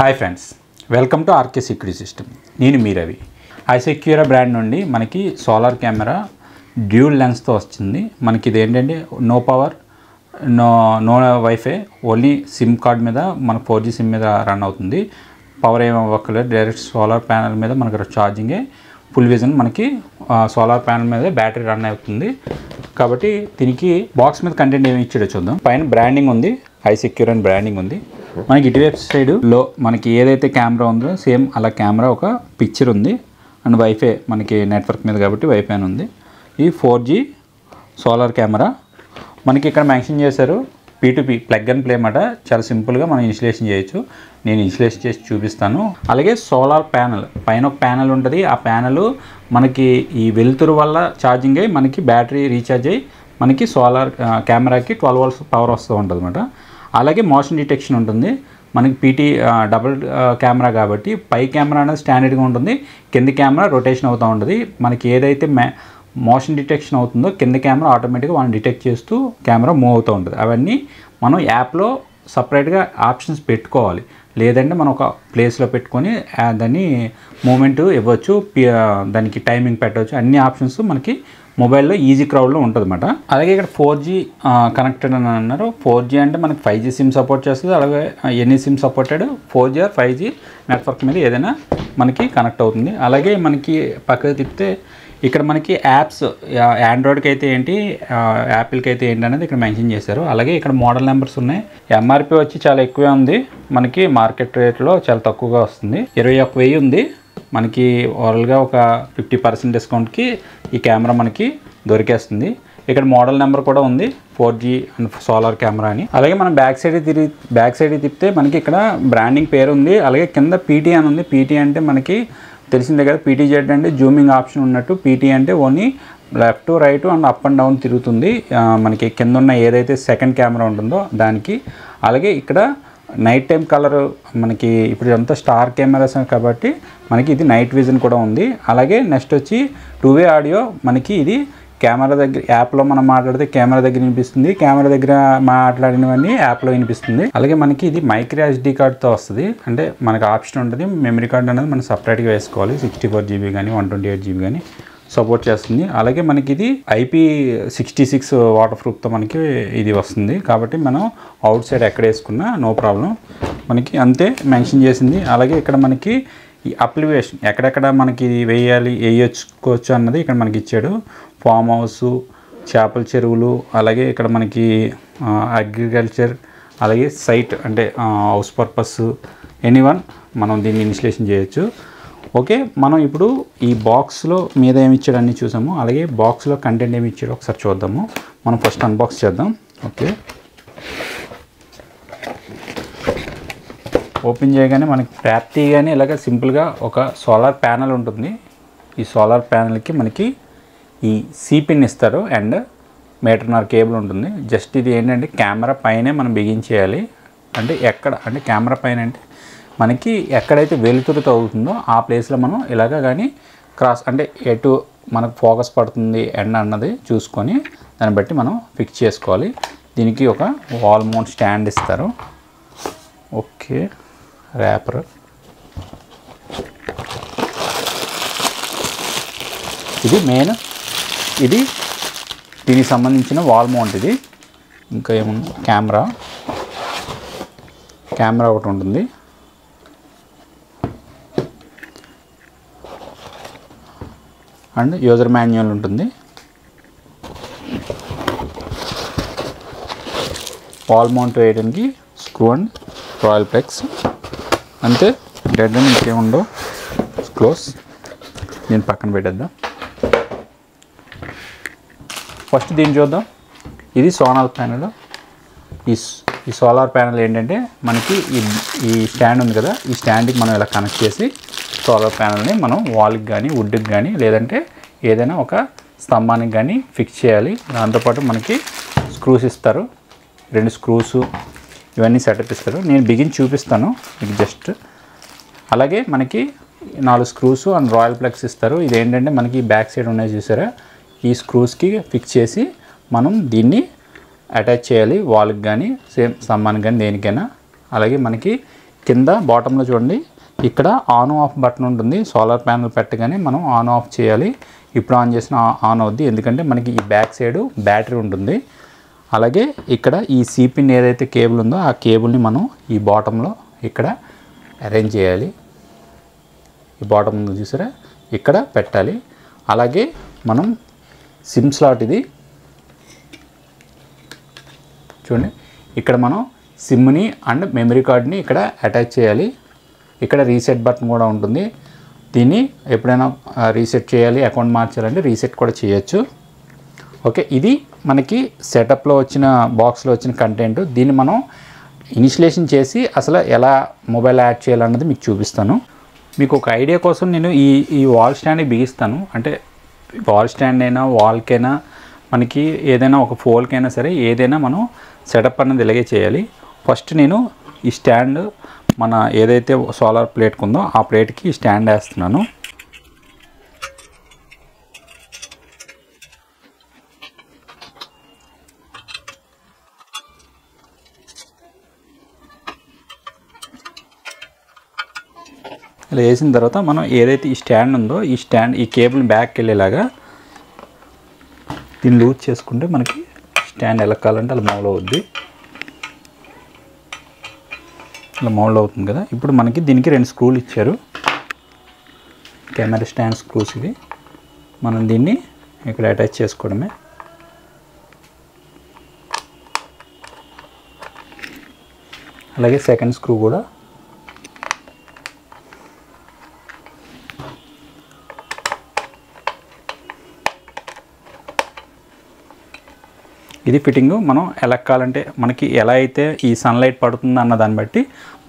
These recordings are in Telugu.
Hi friends, welcome to RK security system. నేను మీ రవి. iSecure బ్రాండ్ నుండి మనకి సోలార్ కెమెరా డ్యూల్ లెన్స్తో వస్తుంది. మనకి ఇది ఏంటంటే no power, no wifi, only SIM card మీద మనకు 4G సిమ్ మీద రన్ అవుతుంది. పవర్ ఏమి అవ్వక్కర్లేదు, డైరెక్ట్ సోలార్ ప్యానల్ మీద మనకు ఛార్జింగే. ఫుల్ విజన్ మనకి సోలార్ ప్యానల్ మీద బ్యాటరీ రన్ అవుతుంది. కాబట్టి దీనికి బాక్స్ మీద కంటెంట్ ఏమి ఇచ్చాడో చూద్దాం. పైన బ్రాండింగ్ ఉంది, iSecure అని బ్రాండింగ్ ఉంది. మనకి ఇటువైపు సైడ్లో మనకి ఏదైతే కెమెరా ఉందో సేమ్ అలా కెమెరా ఒక పిక్చర్ ఉంది. అండ్ వైఫై మనకి నెట్వర్క్ మీద కాబట్టి వైఫై అని ఉంది. ఈ 4G సోలార్ కెమెరా మనకి ఇక్కడ మెన్షన్ చేశారు. P2P ప్లగ్ అండ్ ప్లే మాట, చాలా సింపుల్గా మనం ఇన్స్టలేషన్ చేయొచ్చు. నేను ఇన్స్టలేషన్ చేసి చూపిస్తాను. అలాగే సోలార్ ప్యానల్ పైన ఒక ప్యానల్ ఉంటుంది. ఆ ప్యానల్ మనకి ఈ వెలుతురు వల్ల ఛార్జింగ్ అయ్యి మనకి బ్యాటరీ రీఛార్జ్ అయ్యి మనకి సోలార్ కెమెరాకి 12 volts పవర్ వస్తూ ఉంటుంది అన్నమాట. అలాగే మోషన్ డిటెక్షన్ ఉంటుంది. మనకి PT డబుల్ కెమెరా కాబట్టి పై కెమెరా అనేది స్టాండర్డ్గా ఉంటుంది, కింద కెమెరా రొటేషన్ అవుతూ ఉంటుంది. మనకి ఏదైతే మోషన్ డిటెక్షన్ అవుతుందో కింద కెమెరా ఆటోమేటిక్గా వాళ్ళని డిటెక్ట్ చేస్తూ కెమెరా మూవ్ అవుతూ ఉంటుంది. అవన్నీ మనం యాప్లో సపరేట్గా ఆప్షన్స్ పెట్టుకోవాలి. లేదంటే మనం ఒక ప్లేస్లో పెట్టుకొని దాన్ని మూమెంట్ ఇవ్వచ్చు, దానికి టైమింగ్ పెట్టవచ్చు. అన్ని ఆప్షన్స్ మనకి మొబైల్లో ఈజీ క్రౌడ్లో ఉంటుంది అన్నమాట. అలాగే ఇక్కడ 4G కనెక్టెడ్ అని అన్నారు. 4G అంటే మనకి 5G సిమ్ సపోర్ట్ చేస్తుంది. అలాగే ఎన్ని SIM supported 4G are 5G network మీద ఏదైనా మనకి కనెక్ట్ అవుతుంది. అలాగే మనకి పక్కకు తిప్పితే ఇక్కడ మనకి యాప్స్, ఆండ్రాయిడ్కి అయితే ఏంటి, యాపిల్కి అయితే ఏంటి అనేది ఇక్కడ మెన్షన్ చేశారు. అలాగే ఇక్కడ మోడల్ నెంబర్స్ ఉన్నాయి. MRP వచ్చి చాలా ఎక్కువే ఉంది, మనకి మార్కెట్ రేట్లో చాలా తక్కువగా వస్తుంది. 21,000 ఉంది. మనకి ఓవరాల్గా ఒక 50% డిస్కౌంట్కి ఈ కెమెరా మనకి దొరికేస్తుంది. ఇక్కడ మోడల్ నెంబర్ కూడా ఉంది, 4G అండ్ సోలార్ కెమెరా అని. అలాగే మనం బ్యాక్ సైడ్ తిప్పితే మనకి ఇక్కడ బ్రాండింగ్ పేరు ఉంది. అలాగే కింద PT అని ఉంది. PT అంటే మనకి తెలిసిందే కదా, PTZ అంటే జూమింగ్ ఆప్షన్ ఉన్నట్టు. PT అంటే only left right and up and down తిరుగుతుంది మనకి కింద ఉన్న ఏదైతే సెకండ్ కెమెరా ఉంటుందో దానికి. అలాగే ఇక్కడ నైట్ టైం కలర్ మనకి ఇప్పుడు అంతా స్టార్ కెమెరాస్ కాబట్టి మనకి ఇది నైట్ విజన్ కూడా ఉంది. అలాగే నెక్స్ట్ వచ్చి 2-way ఆడియో. మనకి ఇది కెమెరా దగ్గర యాప్లో మనం మాట్లాడితే కెమెరా దగ్గర వినిపిస్తుంది, కెమెరా దగ్గర మాట్లాడినవన్నీ యాప్లో వినిపిస్తుంది. అలాగే మనకి ఇది మైక్రో SD కార్డ్తో వస్తుంది. అంటే మనకు ఆప్షన్ ఉంటుంది, మెమరీ కార్డ్ అనేది మనం సపరేట్గా వేసుకోవాలి. 64GB కానీ 128GB కానీ సపోర్ట్ చేస్తుంది. అలాగే మనకి ఇది IP66 వాటర్ ప్రూఫ్తో మనకి ఇది వస్తుంది. కాబట్టి మనం అవుట్ సైడ్ ఎక్కడ వేసుకున్నా నో ప్రాబ్లం, మనకి అంతే మెన్షన్ చేసింది. అలాగే ఇక్కడ మనకి ఈ అప్లికేషన్ ఎక్కడెక్కడ మనకి వేయొచ్చుకోవచ్చు అన్నది ఇక్కడ మనకి ఇచ్చాడు. ఫామ్ హౌస్, చేపల చెరువులు, అలాగే ఇక్కడ మనకి అగ్రికల్చర్, అలాగే సైట్ అంటే హౌస్ పర్పస్, ఎనీవన్ మనం దీన్ని ఇన్స్టలేషన్ చేయొచ్చు. ఓకే, మనం ఇప్పుడు ఈ బాక్స్లో మీద ఏమి ఇచ్చాడు అన్నీ చూసాము. అలాగే బాక్స్లో కంటెంట్ ఏమి ఇచ్చాడో ఒకసారి చూద్దాము. మనం ఫస్ట్ అన్బాక్స్ చేద్దాం. ఓకే, ఓపెన్ చేయగానే మనకి ప్రాప్తిగానే ఇలాగ సింపుల్గా ఒక సోలార్ ప్యానల్ ఉంటుంది. ఈ సోలార్ ప్యానల్కి మనకి ఈ C-పిన్ ఇస్తారు అండ్ 1.5 కేబుల్ ఉంటుంది. జస్ట్ ఇది ఏంటంటే కెమెరా పైనే మనం బిగించేయాలి. అంటే ఎక్కడ అంటే కెమెరా పైన అంటే మనకి ఎక్కడైతే వెలుతురు తగులుతుందో ఆ ప్లేస్లో మనం ఇలాగ కానీ క్రాస్ అంటే ఎటు మనకు ఫోకస్ పడుతుంది ఎండ అన్నది చూసుకొని దాన్ని బట్టి మనం ఫిక్స్ చేసుకోవాలి. దీనికి ఒక వాల్ మౌంట్ స్టాండ్ ఇస్తారు. ఓకే, ర్యాపర్ ఇది మెయిన్, ఇది దీనికి సంబంధించిన వాల్ మౌంట్. ఇది ఇంకా ఏముంది, కెమెరా ఒకటి ఉంటుంది. అండ్ యూజర్ మాన్యువల్ ఉంటుంది. వాల్ మౌంట్ వేయడానికి స్క్రూ అండ్ రాయల్ ప్లగ్స్ అంతే. డెడ్ అని ఇంకేముండో. క్లోజ్, దీన్ని పక్కన పెట్టేద్దాం. ఫస్ట్ దీన్ని చూద్దాం. ఇది సోలార్ ప్యానల్. ఈ సోలార్ ప్యానల్ ఏంటంటే మనకి ఈ స్టాండ్ ఉంది కదా, ఈ స్టాండ్కి మనం ఇలా కనెక్ట్ చేసి సోలార్ ప్యానల్ని మనం వాల్కి కానీ వుడ్కి కానీ లేదంటే ఏదైనా ఒక స్తంభానికి కానీ ఫిక్స్ చేయాలి. దాంతోపాటు మనకి స్క్రూస్ ఇస్తారు, 2 స్క్రూస్, ఇవన్నీ సెటప్ ఇస్తారు. నేను బిగిన్ చూపిస్తాను మీకు జస్ట్. అలాగే మనకి 4 స్క్రూస్ అండ్ రాయల్ ప్లగ్స్ ఇస్తారు. ఇదేంటంటే మనకి బ్యాక్ సైడ్ ఉన్నాయి చూసారా, ఈ స్క్రూస్కి ఫిక్స్ చేసి మనం దీన్ని అటాచ్ చేయాలి వాల్కి కానీ సేమ్ స్తంభానికి కానీ దేనికైనా. అలాగే మనకి కింద బాటంలో చూడండి, ఇక్కడ ఆన్ ఆఫ్ బటన్ ఉంటుంది. సోలార్ ప్యానెల్ పెట్టగానే మనం ఆన్ ఆఫ్ చేయాలి. ఇప్పుడు ఆన్ చేసిన ఆన్ అవుద్ది, ఎందుకంటే మనకి ఈ బ్యాక్ సైడ్ బ్యాటరీ ఉంటుంది. అలాగే ఇక్కడ ఈ సిపిన్ ఏదైతే కేబుల్ ఉందో ఆ కేబుల్ని మనం ఈ బాటంలో ఇక్కడ అరేంజ్ చేయాలి. ఈ బాటం ఉంది చూసారా, ఇక్కడ పెట్టాలి. అలాగే మనం సిమ్ స్లాట్ ఇది చూడండి, ఇక్కడ మనం సిమ్ని అండ్ మెమరీ కార్డ్ని ఇక్కడ అటాచ్ చేయాలి. ఇక్కడ రీసెట్ బటన్ కూడా ఉంటుంది. దీన్ని ఎప్పుడైనా రీసెట్ చేయాలి, అకౌంట్ మార్చాలంటే రీసెట్ కూడా చేయొచ్చు. ఓకే, ఇది మనకి సెటప్లో వచ్చిన బాక్స్లో వచ్చిన కంటెంట్. దీన్ని మనం ఇన్స్టలేషన్ చేసి అసలు ఎలా మొబైల్ యాడ్ చేయాలన్నది మీకు చూపిస్తాను. మీకు ఒక ఐడియా కోసం నేను ఈ వాల్ స్టాండ్ని బిగిస్తాను. అంటే వాల్ స్టాండ్ అయినా వాల్కైనా మనకి ఏదైనా ఒక ఫోల్కైనా సరే ఏదైనా మనం సెటప్ అన్నది ఇలాగే చేయాలి. ఫస్ట్ నేను ఈ స్టాండ్ మన ఏదైతే సోలార్ ప్లేట్ ఉందో ఆ ప్లేట్కి స్టాండ్ వేస్తున్నాను. ఇలా వేసిన తర్వాత మనం ఏదైతే ఈ స్టాండ్ ఉందో ఈ కేబుల్ బ్యాక్కి వెళ్ళేలాగా దీన్ని లూజ్ చేసుకుంటే మనకి స్టాండ్ ఎలా కావాలంటే అలా మౌల్ అవుద్ది. ఇలా మౌల్డ్ అవుతుంది కదా. ఇప్పుడు మనకి దీనికి 2 స్క్రూలు ఇచ్చారు, కెమెరా స్టాండ్ స్క్రూస్ ఇవి. మనం దీన్ని ఇక్కడ అటాచ్ చేసుకోవడమే. అలాగే సెకండ్ స్క్రూ కూడా ఇది ఫిట్టింగ్. మనం ఎలా కావాలంటే మనకి ఎలా అయితే ఈ సన్లైట్ పడుతుందో అన్న దాన్ని బట్టి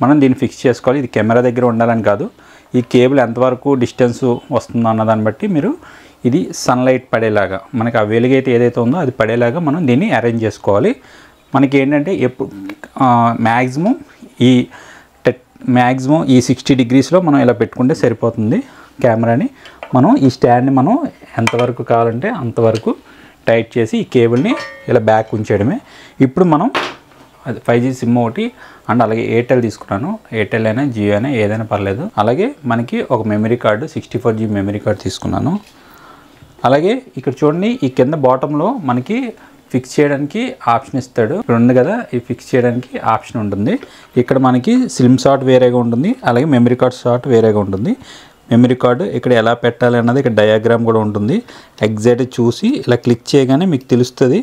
మనం దీన్ని ఫిక్స్ చేసుకోవాలి. ఇది కెమెరా దగ్గర ఉండాలని కాదు, ఈ కేబుల్ ఎంతవరకు డిస్టెన్స్ వస్తుందో అన్న దాన్ని బట్టి మీరు ఇది సన్లైట్ పడేలాగా మనకి ఆ వెలుగైతే ఏదైతే ఉందో అది పడేలాగా మనం దీన్ని అరేంజ్ చేసుకోవాలి. మనకి ఏంటంటే ఎప్పుడు మ్యాక్సిమం ఈ 60 డిగ్రీస్లో మనం ఇలా పెట్టుకుంటే సరిపోతుంది కెమెరాని. మనం ఈ స్టాండ్ని మనం ఎంతవరకు కావాలంటే అంతవరకు టైట్ చేసి ఈ కేబుల్ని ఇలా బ్యాక్ ఉంచేయడమే. ఇప్పుడు మనం అది 5G సిమ్ ఒకటి అండ్ అలాగే ఎయిర్టెల్ తీసుకున్నాను. ఎయిర్టెల్ అయినా జియో అయినా ఏదైనా పర్లేదు. అలాగే మనకి ఒక memory card 64GB memory card తీసుకున్నాను. అలాగే ఇక్కడ చూడండి, ఈ కింద బాటంలో మనకి ఫిక్స్ చేయడానికి ఆప్షన్ ఇస్తాడు. ఇక్కడ ఉంది కదా, ఈ ఫిక్స్ చేయడానికి ఆప్షన్ ఉంటుంది. ఇక్కడ మనకి సిమ్ స్లాట్ వేరేగా ఉంటుంది, అలాగే మెమరీ కార్డ్ స్లాట్ వేరేగా ఉంటుంది. మెమరీ కార్డు ఇక్కడ ఎలా పెట్టాలి అన్నది ఇక్కడ డయాగ్రామ్ కూడా ఉంటుంది. ఎగ్జాక్ట్ చూసి ఇలా క్లిక్ చేయగానే మీకు తెలుస్తుంది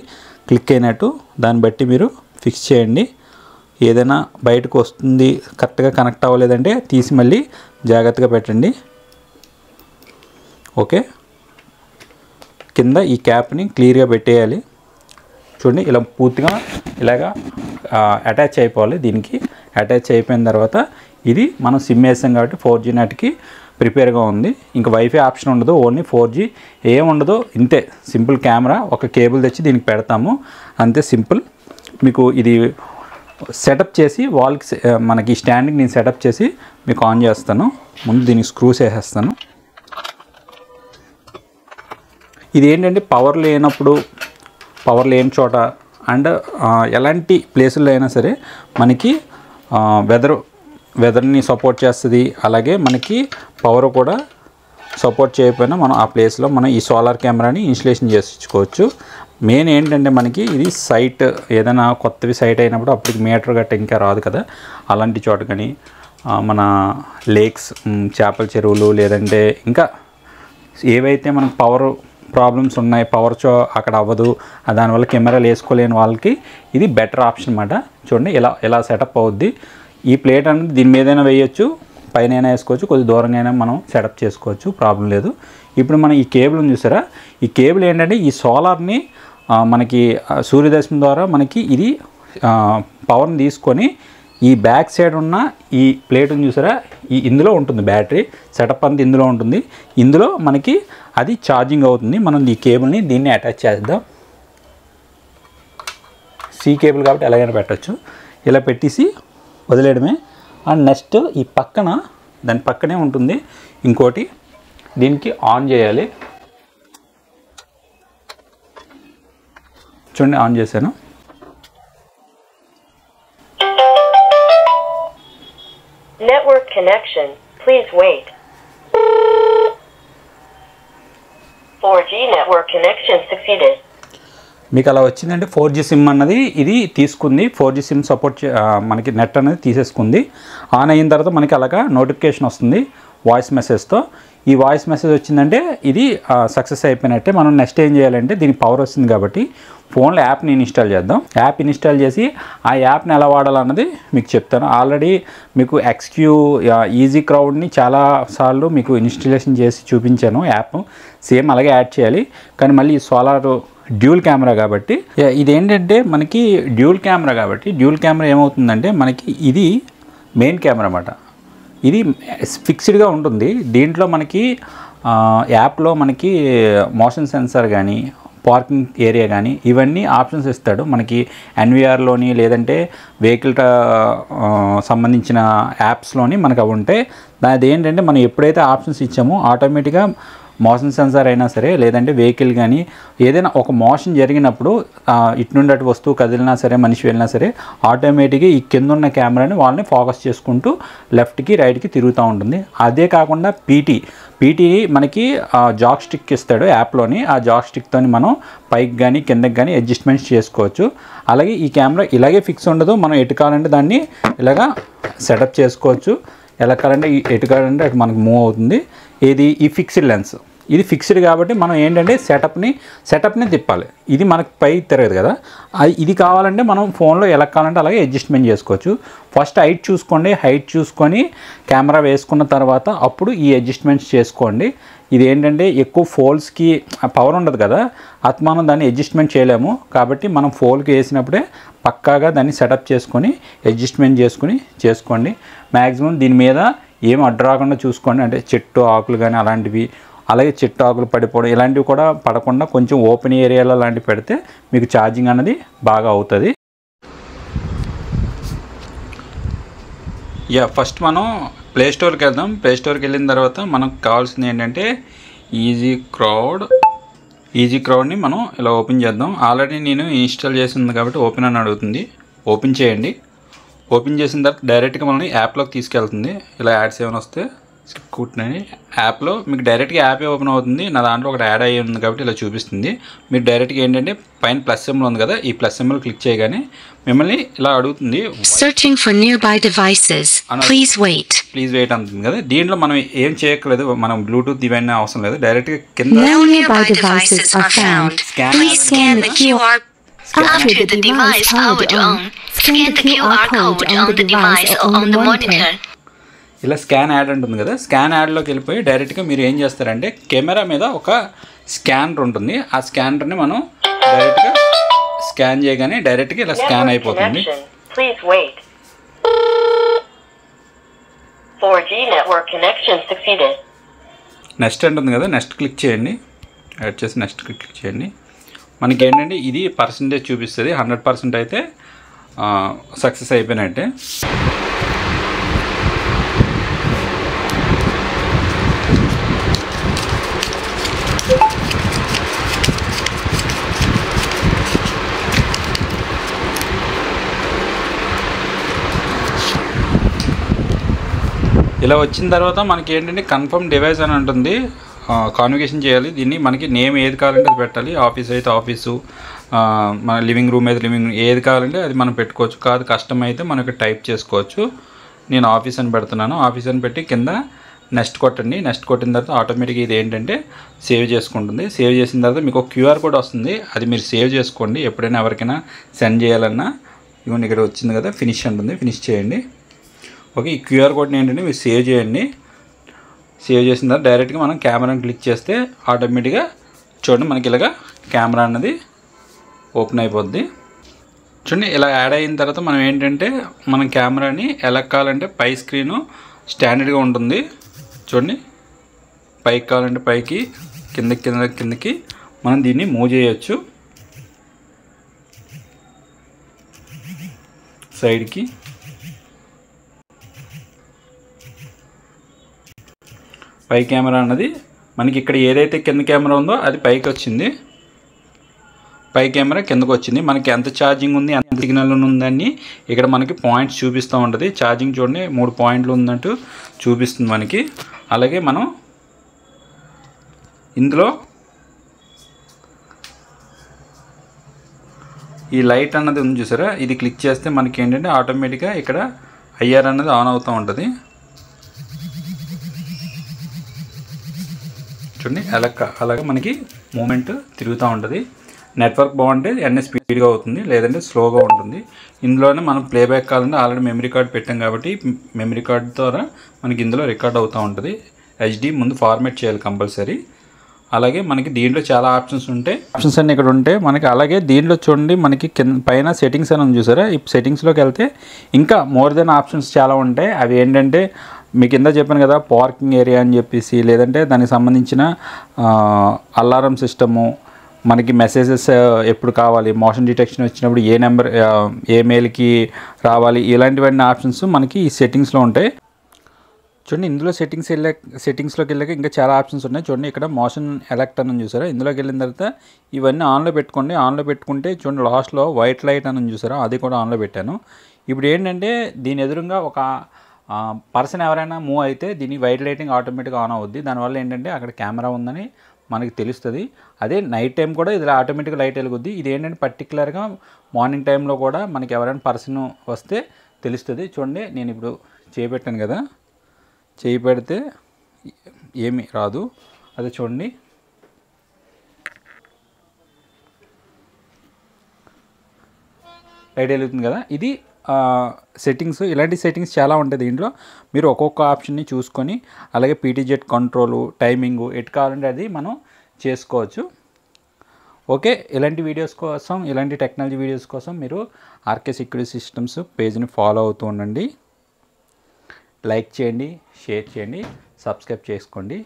క్లిక్ అయినట్టు. దాన్ని బట్టి మీరు ఫిక్స్ చేయండి. ఏదైనా బయటకు వస్తుంది కరెక్ట్గా కనెక్ట్ అవ్వలేదంటే తీసి మళ్ళీ జాగ్రత్తగా పెట్టండి. ఓకే, కింద ఈ క్యాప్ని క్లియర్గా పెట్టేయాలి. చూడండి, ఇలా పూర్తిగా ఇలాగా అటాచ్ అయిపోవాలి. దీనికి అటాచ్ అయిపోయిన తర్వాత ఇది మనం సిమ్ వేసాం కాబట్టి 4G నెట్కి ప్రిపేర్గా ఉంది. ఇంకా వైఫై ఆప్షన్ ఉండదు, ఓన్లీ 4G. ఏం ఉండదు, ఇంతే సింపుల్ కెమెరా. ఒక కేబుల్ తెచ్చి దీనికి పెడతాము, అంతే సింపుల్. మీకు ఇది సెటప్ చేసి వాల్కి మనకి స్టాండ్కి నేను సెటప్ చేసి మీకు ఆన్ చేస్తాను. ముందు దీనికి స్క్రూస్ వేసేస్తాను. ఇది ఏంటంటే పవర్ లేనప్పుడు, పవర్ లేని చోట అండ్ ఎలాంటి ప్లేసుల్లో అయినా సరే మనకి వెదర్ని సపోర్ట్ చేస్తుంది. అలాగే మనకి పవర్ కూడా సపోర్ట్ చేయకపోయినా మనం ఆ ప్లేస్లో మనం ఈ సోలార్ కెమెరాని ఇన్స్టలేషన్ చేసుకోవచ్చు. మెయిన్ ఏంటంటే మనకి ఇది సైట్ ఏదైనా కొత్తవి సైట్ అయినప్పుడు అప్పటికి మీటర్ గట్ట ఇంకా రాదు కదా, అలాంటి చోట కానీ మన లేక్స్, చేపల చెరువులు, లేదంటే ఇంకా ఏవైతే మనకు పవర్ ప్రాబ్లమ్స్ ఉన్నాయి, పవర్ అక్కడ అవ్వదు, దానివల్ల కెమెరాలు వేసుకోలేని వాళ్ళకి ఇది బెటర్ ఆప్షన్ అన్నమాట. చూడండి, ఇలా సెటప్ అవుద్ది. ఈ ప్లేట్ అనేది దీని మీదైనా వేయచ్చు, పైన అయినా వేసుకోవచ్చు, కొద్ది దూరంగా అయినా మనం సెటప్ చేసుకోవచ్చు, ప్రాబ్లం లేదు. ఇప్పుడు మనం ఈ కేబుల్ చూసారా, ఈ కేబుల్ ఏంటంటే ఈ సోలార్ని మనకి సూర్యరశ్మి ద్వారా మనకి ఇది పవర్ని తీసుకొని ఈ బ్యాక్ సైడ్ ఉన్న ఈ ప్లేట్ని చూసారా, ఇందులో ఉంటుంది బ్యాటరీ సెటప్ అంతా ఇందులో ఉంటుంది. ఇందులో మనకి అది ఛార్జింగ్ అవుతుంది. మనం ఈ కేబుల్ని దీన్ని అటాచ్ చేద్దాం. సి కేబుల్ కాబట్టి ఎలాగైనా పెట్టచ్చు. ఇలా పెట్టేసి వదిలేయడమే. అండ్ నెక్స్ట్ ఈ పక్కన దాని పక్కనే ఉంటుంది ఇంకోటి, దీనికి ఆన్ చేయాలి. చూడండి, ఆన్ చేశాను. Network connection. Please wait. 4G network connection succeeded. మీకు అలా వచ్చిందంటే 4G సిమ్ అన్నది ఇది తీసుకుంది. 4G సిమ్ సపోర్ట్ మనకి నెట్ అనేది తీసేసుకుంది. ఆన్ అయిన తర్వాత మనకి అలాగా నోటిఫికేషన్ వస్తుంది వాయిస్ మెసేజ్తో. ఈ వాయిస్ మెసేజ్ వచ్చిందంటే ఇది సక్సెస్ అయిపోయినట్టే. మనం నెక్స్ట్ ఏం చేయాలంటే దీనికి పవర్ వస్తుంది కాబట్టి ఫోన్లో యాప్ని ఇన్స్టాల్ చేద్దాం. యాప్ ఇన్స్టాల్ చేసి ఆ యాప్ని ఎలా వాడాలన్నది మీకు చెప్తాను. ఆల్రెడీ మీకు XQ ఈజీ క్రౌడ్ని చాలాసార్లు మీకు ఇన్స్టాలేషన్ చేసి చూపించాను. యాప్ సేమ్ అలాగే యాడ్ చేయాలి. కానీ మళ్ళీ సోలార్ డ్యూల్ కెమెరా కాబట్టి ఇదేంటంటే మనకి డ్యూల్ కెమెరా కాబట్టి డ్యూల్ కెమెరా ఏమవుతుందంటే మనకి ఇది మెయిన్ కెమెరా అన్నమాట. ఇది ఫిక్స్డ్గా ఉంటుంది. దీంట్లో మనకి యాప్లో మనకి మోషన్ సెన్సార్ కానీ పార్కింగ్ ఏరియా కానీ ఇవన్నీ ఆప్షన్స్ ఇస్తాడు. మనకి ఎన్విఆర్లోని లేదంటే వెహికల్ సంబంధించిన యాప్స్లోని మనకు అవి ఉంటాయి. అది ఏంటంటే మనం ఎప్పుడైతే ఆప్షన్స్ ఇచ్చామో ఆటోమేటిక్గా మోషన్ సెన్సార్ అయినా సరే లేదంటే వెహికల్ కానీ ఏదైనా ఒక మోషన్ జరిగినప్పుడు ఇటు నుండి అటు వస్తువు కదిలినా సరే మనిషి వెళ్ళినా సరే ఆటోమేటిక్గా ఈ కింద ఉన్న కెమెరాని వాళ్ళని ఫోకస్ చేసుకుంటూ లెఫ్ట్కి రైట్కి తిరుగుతూ ఉంటుంది. అదే కాకుండా పీటీ మనకి జాక్ స్టిక్ ఇస్తాడు యాప్లోని. ఆ జాక్ స్టిక్తో మనం పైకి కానీ కిందకి కానీ అడ్జస్ట్మెంట్స్ చేసుకోవచ్చు. అలాగే ఈ కెమెరా ఇలాగే ఫిక్స్ ఉండదు. మనం ఎటు కావాలంటే దాన్ని ఇలాగా సెటప్ చేసుకోవచ్చు. ఎలా కావాలంటే ఎటు కావాలంటే అటు మనకు మూవ్ అవుతుంది. ఈ ఫిక్స్డ్ లెన్స్ ఇది ఫిక్స్డ్ కాబట్టి మనం ఏంటంటే సెటప్ని తిప్పాలి. ఇది మనకు పై తిరగదు కదా. ఇది కావాలంటే మనం ఫోన్లో ఎలా కావాలంటే అలాగే అడ్జస్ట్మెంట్ చేసుకోవచ్చు. ఫస్ట్ హైట్ చూసుకోండి. హైట్ చూసుకొని కెమెరా వేసుకున్న తర్వాత అప్పుడు ఈ అడ్జస్ట్మెంట్స్ చేసుకోండి. ఇది ఏంటంటే ఎక్కువ ఫోల్స్కి పవర్ ఉండదు కదా, మనం దాన్ని అడ్జస్ట్మెంట్ చేయలేము. కాబట్టి మనం ఫోల్కి వేసినప్పుడే పక్కాగా దాన్ని సెటప్ చేసుకొని అడ్జస్ట్మెంట్ చేసుకోండి. మ్యాక్సిమం దీని మీద ఏం అడ్డు రాకుండా చూసుకోండి. అంటే చెట్టు ఆకులు కానీ అలాంటివి, అలాగే చెట్టు ఆకులు పడిపోవడం ఇలాంటివి కూడా పడకుండా కొంచెం ఓపెన్ ఏరియాలో అలాంటివి పెడితే మీకు ఛార్జింగ్ అనేది బాగా అవుతుంది. ఫస్ట్ మనం ప్లే స్టోర్కి వెళ్దాం. ప్లే స్టోర్కి వెళ్ళిన తర్వాత మనకు కావాల్సింది ఏంటంటే ఈజీ క్రౌడ్ని మనం ఇలా ఓపెన్ చేద్దాం. ఆల్రెడీ నేను ఇన్స్టాల్ చేసింది కాబట్టి ఓపెన్ అని అడుగుతుంది. ఓపెన్ చేయండి. ఓపెన్ చేసిన తర్వాత డైరెక్ట్గా మనల్ని యాప్లోకి తీసుకెళ్తుంది. ఇలా యాడ్స్ ఏమైనా వస్తే కూర్చుని యాప్లో మీకు డైరెక్ట్గా యాపే ఓపెన్ అవుతుంది. నా దాంట్లో ఒకటి యాడ్ అయ్యి ఉంది కాబట్టి ఇలా చూపిస్తుంది. మీరు డైరెక్ట్గా ఏంటంటే పైన ప్లస్ సింబల్ ఉంది కదా, ఈ ప్లస్ సింబల్ క్లిక్ చేయగానే మిమ్మల్ని ఇలా అడుగుతుంది searching for nearby devices please wait అంటుంది కదా. దీంట్లో మనం ఏం చేయక్కర్లేదు. మనం బ్లూటూత్ ఇవన్నీ అవసరం లేదు. డైరెక్ట్గా కింద After the device powered on, scan the QR code on the device or on the monitor. ఇలా స్కాన్ యాడ్ ఉంటుంది కదా, స్కాన్ యాడ్లోకి వెళ్ళిపోయి డైరెక్ట్గా మీరు ఏం చేస్తారంటే కెమెరా మీద ఒక స్కానర్ ఉంటుంది. ఆ స్కానర్ని మనం డైరెక్ట్గా స్కాన్ చేయగానే డైరెక్ట్గా ఇలా స్కాన్ అయిపోతుంది. 4G network connection succeeded. Next ఉంటుంది కదా, నెక్స్ట్ క్లిక్ చేయండి. యాడ్ చేసి నెక్స్ట్ క్లిక్ చేయండి. మనకి ఏంటంటే ఇది పర్సంటేజ్ చూపిస్తుంది. 100% అయితే సక్సెస్ అయిపోయినట్టే. ఇలా వచ్చిన తర్వాత మనకి ఏంటంటే కన్ఫర్మ్ డివైస్ అని ఉంటుంది. కాన్ఫిగరేషన్ చేయాలి. దీన్ని మనకి నేమ్ ఏది కావాలంటే అది పెట్టాలి. ఆఫీస్ అయితే ఆఫీసు, మన లివింగ్ రూమ్ అయితే లివింగ్ రూమ్, ఏది కావాలంటే అది మనం పెట్టుకోవచ్చు. కాదు కష్టం అయితే మనకి టైప్ చేసుకోవచ్చు. నేను ఆఫీస్ అని పెడుతున్నాను. ఆఫీస్ అని పెట్టి కింద నెక్స్ట్ కొట్టండి. నెక్స్ట్ కొట్టిన తర్వాత ఆటోమేటిక్గా ఇది ఏంటంటే సేవ్ చేసుకుంటుంది. సేవ్ చేసిన తర్వాత మీకు ఒక QR కోడ్ వస్తుంది. అది మీరు సేవ్ చేసుకోండి. ఎప్పుడైనా ఎవరికైనా సెండ్ చేయాలన్నా ఇవన్నీ ఇక్కడ వచ్చింది కదా, ఫినిష్ ఉంటుంది. ఫినిష్ చేయండి. ఓకే, ఈ QR కోడ్ని ఏంటంటే మీరు సేవ్ చేయండి. సేవ్ చేసిన తర్వాత డైరెక్ట్గా మనం కెమెరాని క్లిక్ చేస్తే ఆటోమేటిక్గా చూడండి మనకి ఇలాగా కెమెరా అన్నది ఓపెన్ అయిపోద్ది. చూడండి ఇలా యాడ్ అయిన తర్వాత మనం ఏంటంటే మనం కెమెరాని ఎలా కావాలంటే పై స్క్రీను స్టాండర్డ్గా ఉంటుంది. చూడండి పైకి కావాలంటే పైకి, కిందకి మనం దీన్ని మూవ్ చేయొచ్చు. సైడ్కి పై కెమెరా అన్నది మనకి ఇక్కడ ఏదైతే కింద కెమెరా ఉందో అది పైకి వచ్చింది. పై కెమెరా కిందకు వచ్చింది. మనకి ఎంత ఛార్జింగ్ ఉంది, ఎంత సిగ్నల్ ఉందని ఇక్కడ మనకి పాయింట్స్ చూపిస్తూ ఉంటుంది. ఛార్జింగ్ చూడండి 3 పాయింట్లు ఉందంటూ చూపిస్తుంది మనకి. అలాగే మనం ఇందులో ఈ లైట్ అన్నది ఉంది చూసారా, ఇది క్లిక్ చేస్తే మనకి ఏంటంటే ఆటోమేటిక్గా ఇక్కడ ఐఆర్ అన్నది ఆన్ అవుతూ ఉంటుంది. చూడండి అలాగే మనకి మూమెంట్ తిరుగుతూ ఉంటుంది. నెట్వర్క్ బాగుంటే ఎన్ని స్పీడ్గా అవుతుంది, లేదంటే స్లోగా ఉంటుంది. ఇందులోనే మనం ప్లేబ్యాక్ కావాలంటే ఆల్రెడీ మెమరీ కార్డ్ పెట్టాం కాబట్టి మెమరీ కార్డ్ ద్వారా మనకి ఇందులో రికార్డ్ అవుతూ ఉంటుంది. హెచ్డి ముందు ఫార్మేట్ చేయాలి కంపల్సరీ. అలాగే మనకి దీంట్లో చాలా ఆప్షన్స్ ఉంటాయి. ఆప్షన్స్ అన్నీ ఇక్కడ ఉంటాయి మనకి. అలాగే దీంట్లో చూడండి మనకి పైన సెట్టింగ్స్ అని చూసారా, ఈ సెట్టింగ్స్లోకి వెళ్తే ఇంకా మోర్ దెన్ ఆప్షన్స్ చాలా ఉంటాయి. అవి ఏంటంటే మీకు కింద చెప్పాను కదా, పార్కింగ్ ఏరియా అని చెప్పేసి, లేదంటే దానికి సంబంధించిన అలారం సిస్టము, మనకి మెసేజెస్ ఎప్పుడు కావాలి, మోషన్ డిటెక్షన్ వచ్చినప్పుడు ఏ నెంబర్ ఏ మెయిల్కి రావాలి, ఇలాంటివన్నీ ఆప్షన్స్ మనకి ఈ సెట్టింగ్స్లో ఉంటాయి. చూడండి ఇందులో సెట్టింగ్స్లోకి వెళ్ళాక ఇంకా చాలా ఆప్షన్స్ ఉన్నాయి. చూడండి ఇక్కడ మోషన్ ఎలక్ట్ అని చూసారా, ఇందులోకి వెళ్ళిన తర్వాత ఇవన్నీ ఆన్లో పెట్టుకోండి. ఆన్లో పెట్టుకుంటే చూడండి లాస్ట్లో వైట్ లైట్ అని చూసారా, అది కూడా ఆన్లో పెట్టాను. ఇప్పుడు ఏంటంటే దీని ఎదురుగా ఒక పర్సన్ ఎవరైనా మూవ్ అయితే దీని వైట్ లైటింగ్ ఆటోమేటిక్గా ఆన్ అవుద్ది. దానివల్ల ఏంటంటే అక్కడ కెమెరా ఉందని మనకి తెలుస్తుంది. అదే నైట్ టైం కూడా ఇది ఆటోమేటిక్గా లైట్ వెలుగుద్ది. ఇది ఏంటంటే పర్టికులర్గా మార్నింగ్ టైంలో కూడా మనకి ఎవరైనా పర్సన్ వస్తే తెలుస్తుంది. చూడండి నేను ఇప్పుడు చేపెట్టాను కదా, చేయి పెడితే ఏమీ రాదు. అదే చూడండి లైట్ వెలుగుతుంది కదా. ఇది సెట్టింగ్స్. ఇలాంటి సెట్టింగ్స్ చాలా ఉంటాయి దీంట్లో. మీరు ఒక్కొక్క ఆప్షన్ని చూసుకొని అలాగే పీటీజెడ్ కంట్రోలు, టైమింగు ఎటు కావాలంటే అది మనం చేసుకోవచ్చు. ఓకే, ఇలాంటి వీడియోస్ కోసం, ఇలాంటి టెక్నాలజీ వీడియోస్ కోసం మీరు ఆర్కే సెక్యూరిటీ సిస్టమ్స్ పేజ్ని ఫాలో అవుతూ ఉండండి. లైక్ చేయండి, షేర్ చేయండి, సబ్స్క్రైబ్ చేసుకోండి.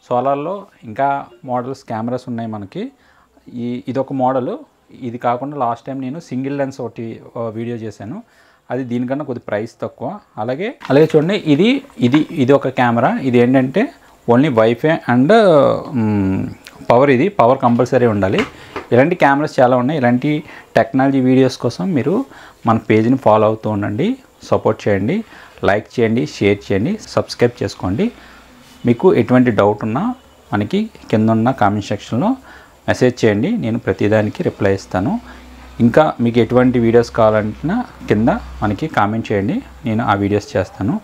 సోలార్లో ఇంకా మోడల్స్ కెమెరాస్ ఉన్నాయి మనకి. ఇదొక మోడలు. ఇది కాకుండా లాస్ట్ టైం నేను సింగిల్ లెన్స్ ఒకటి వీడియో చేశాను, అది దీనికన్నా కొద్ది ప్రైస్ తక్కువ. అలాగే చూడండి ఇది ఒక కెమెరా. ఇది ఏంటంటే ఓన్లీ వైఫై అండ్ పవర్. ఇది పవర్ కంపల్సరీ ఉండాలి. ఇలాంటి కెమెరాస్ చాలా ఉన్నాయి. ఇలాంటి టెక్నాలజీ వీడియోస్ కోసం మీరు మన పేజ్ని ఫాలో అవుతూ ఉండండి. సపోర్ట్ చేయండి, లైక్ చేయండి, షేర్ చేయండి, సబ్స్క్రైబ్ చేసుకోండి. మీకు ఎటువంటి డౌట్ ఉన్నా మనకి కింద ఉన్న కామెంట్ సెక్షన్లో మెసేజ్ చేయండి, నేను ప్రతిదానికి రిప్లై ఇస్తాను. ఇంకా మీకు ఎటువంటి వీడియోస్ కావాలంటున్నా కింద మనకి కామెంట్ చేయండి, నేను ఆ వీడియోస్ చేస్తాను.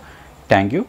Thank you.